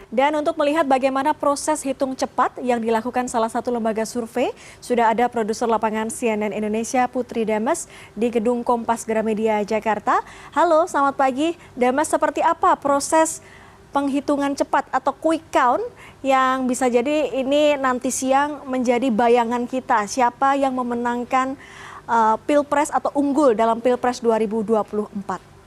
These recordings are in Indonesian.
Dan untuk melihat bagaimana proses hitung cepat yang dilakukan salah satu lembaga survei, sudah ada produser lapangan CNN Indonesia Putri Demes di Gedung Kompas Gramedia Jakarta. Halo, selamat pagi. Demes, seperti apa proses penghitungan cepat atau quick count yang bisa jadi ini nanti siang menjadi bayangan kita siapa yang memenangkan Pilpres atau unggul dalam Pilpres 2024?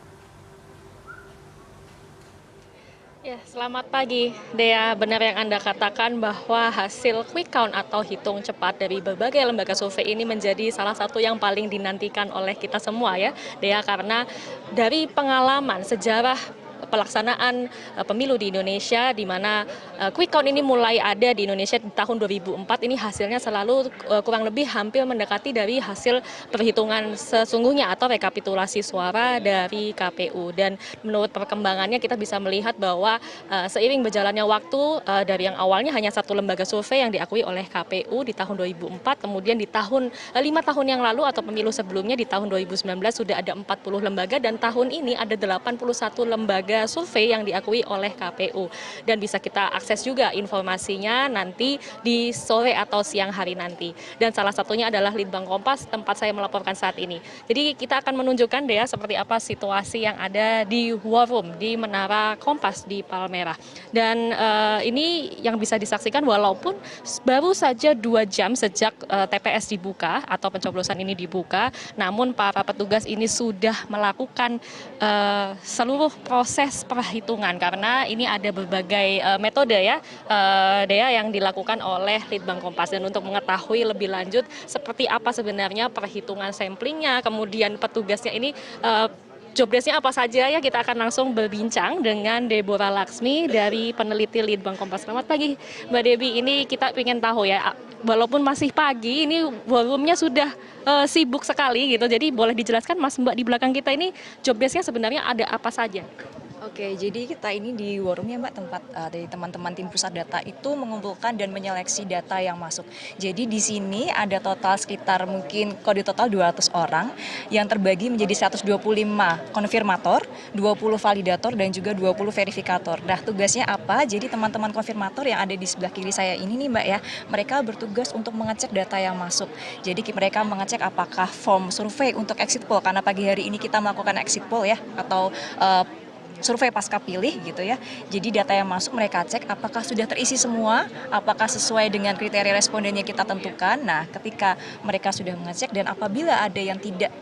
Ya, selamat pagi, Dea. Benar yang Anda katakan bahwa hasil quick count atau hitung cepat dari berbagai lembaga survei ini menjadi salah satu yang paling dinantikan oleh kita semua ya, Dea, karena dari pengalaman sejarah pelaksanaan pemilu di Indonesia, di mana quick count ini mulai ada di Indonesia di tahun 2004, ini hasilnya selalu kurang lebih hampir mendekati dari hasil perhitungan sesungguhnya atau rekapitulasi suara dari KPU. Dan menurut perkembangannya kita bisa melihat bahwa seiring berjalannya waktu dari yang awalnya hanya satu lembaga survei yang diakui oleh KPU di tahun 2004, kemudian di tahun 5 tahun yang lalu atau pemilu sebelumnya di tahun 2019 sudah ada 40 lembaga, dan tahun ini ada 81 lembaga survei yang diakui oleh KPU. Dan bisa kita akses juga informasinya nanti di sore atau siang hari nanti. Dan salah satunya adalah Litbang Kompas, tempat saya melaporkan saat ini. Jadi kita akan menunjukkan, Dea, seperti apa situasi yang ada di War Room di Menara Kompas di Palmerah. Dan ini yang bisa disaksikan walaupun baru saja 2 jam sejak TPS dibuka atau pencoblosan ini dibuka, namun para petugas ini sudah melakukan seluruh proses perhitungan, karena ini ada berbagai metode ya, Dea, yang dilakukan oleh Litbang Kompas. Dan untuk mengetahui lebih lanjut seperti apa sebenarnya perhitungan samplingnya, kemudian petugasnya ini jobdesknya apa saja ya, kita akan langsung berbincang dengan Deborah Laksmi dari peneliti Litbang Kompas. Selamat pagi Mbak Debi, ini kita ingin tahu ya, walaupun masih pagi ini warumnya sudah sibuk sekali gitu, jadi boleh dijelaskan Mas Mbak di belakang kita ini jobdesknya sebenarnya ada apa saja? Oke, jadi kita ini di War Room ya Mbak, tempat dari teman-teman tim pusat data itu mengumpulkan dan menyeleksi data yang masuk. Jadi di sini ada total sekitar mungkin kalau di total 200 orang yang terbagi menjadi 125 konfirmator, 20 validator dan juga 20 verifikator. Nah, tugasnya apa? Jadi teman-teman konfirmator yang ada di sebelah kiri saya ini nih Mbak ya, mereka bertugas untuk mengecek data yang masuk. Jadi mereka mengecek apakah form survei untuk exit poll, karena pagi hari ini kita melakukan exit poll ya, atau survei pasca pilih gitu ya. Jadi data yang masuk mereka cek apakah sudah terisi semua, apakah sesuai dengan kriteria responden yang kita tentukan. Nah, ketika mereka sudah mengecek dan apabila ada yang tidak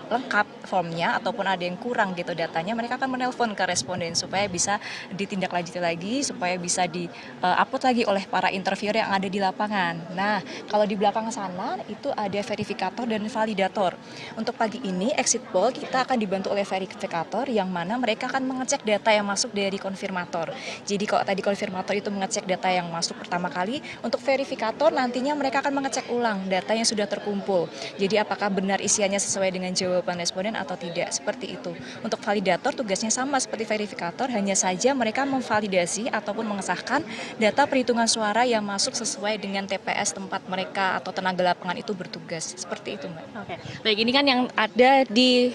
lengkap formnya ataupun ada yang kurang gitu datanya, mereka akan menelpon ke responden supaya bisa ditindaklanjuti lagi, supaya bisa di-upload lagi oleh para interviewer yang ada di lapangan. Nah, kalau di belakang sana itu ada verifikator dan validator. Untuk pagi ini exit poll kita akan dibantu oleh verifikator yang mana mereka akan mengecek data yang masuk dari konfirmator. Jadi kalau tadi konfirmator itu mengecek data yang masuk pertama kali, untuk verifikator nantinya mereka akan mengecek ulang data yang sudah terkumpul. Jadi apakah benar isiannya sesuai dengan jawaban responden atau tidak, seperti itu. Untuk validator tugasnya sama seperti verifikator, hanya saja mereka memvalidasi ataupun mengesahkan data perhitungan suara yang masuk sesuai dengan TPS tempat mereka atau tenaga lapangan itu bertugas. Seperti itu, Mbak. Oke, baik, ini kan yang ada di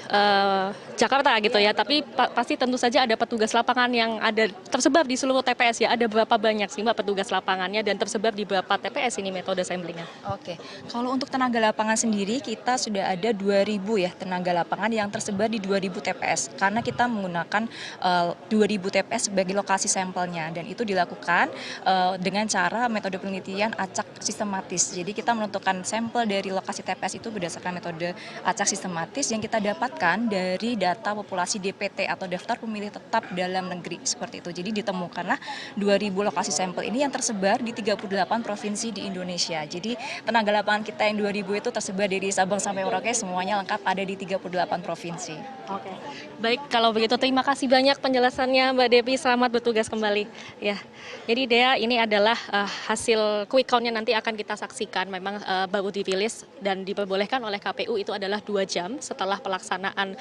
Jakarta gitu ya, tapi pasti tentu saja ada petugas lapangan yang ada tersebar di seluruh TPS ya. Ada berapa banyak sih Mbak petugas lapangannya dan tersebar di berapa TPS ini metode samplingnya? Oke, kalau untuk tenaga lapangan sendiri kita sudah ada 2.000 ya tenaga lapangan yang tersebar di 2.000 TPS, karena kita menggunakan 2.000 TPS sebagai lokasi sampelnya, dan itu dilakukan dengan cara metode penelitian acak sistematis. Jadi kita menentukan sampel dari lokasi TPS itu berdasarkan metode acak sistematis yang kita dapatkan dari data populasi DPT atau daftar pemilih tetap dalam negeri, seperti itu. Jadi ditemukanlah 2.000 lokasi sampel ini yang tersebar di 38 provinsi di Indonesia. Jadi tenaga lapangan kita yang 2.000 itu tersebar dari Sabang sampai Merauke, semuanya lengkap ada di 38 provinsi. Oke, baik, kalau begitu terima kasih banyak penjelasannya Mbak Devi, selamat bertugas kembali. Ya, jadi Dea, ini adalah hasil quick count-nya nanti akan kita saksikan. Memang baru dirilis dan diperbolehkan oleh KPU itu adalah 2 jam setelah pelaksanaan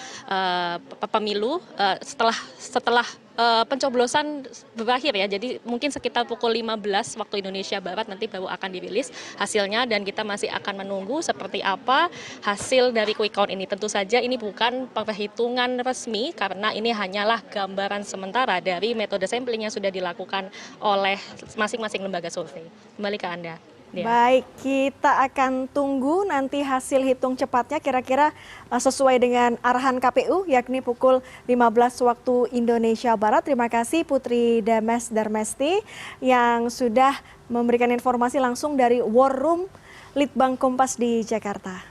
pemilu, setelah setelah pencoblosan berakhir ya, jadi mungkin sekitar pukul 15 waktu Indonesia Barat nanti baru akan dirilis hasilnya dan kita masih akan menunggu seperti apa hasil dari quick count ini. Tentu saja ini bukan perhitungan resmi karena ini hanyalah gambaran sementara dari metode sampling yang sudah dilakukan oleh masing-masing lembaga survei. Kembali ke Anda. Dea. Baik, kita akan tunggu nanti hasil hitung cepatnya kira-kira sesuai dengan arahan KPU yakni pukul 15 waktu Indonesia Barat. Terima kasih Putri Demes Darmesti yang sudah memberikan informasi langsung dari War Room Litbang Kompas di Jakarta.